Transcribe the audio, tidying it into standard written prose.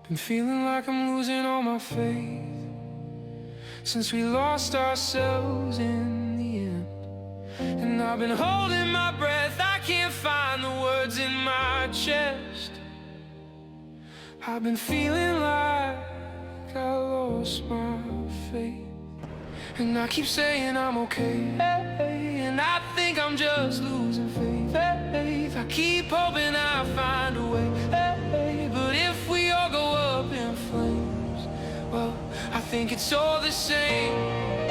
Been feeling like I'm losing all my faith since we lost ourselves in the end. And I've been holding my breath, I can't find the words in my chest. I've been feeling like I lost my faith, and I keep saying I'm okay, and I think I'm just losing faith. I keep hoping I'll find a way, but if we all go up in flames, well, I think it's all the same.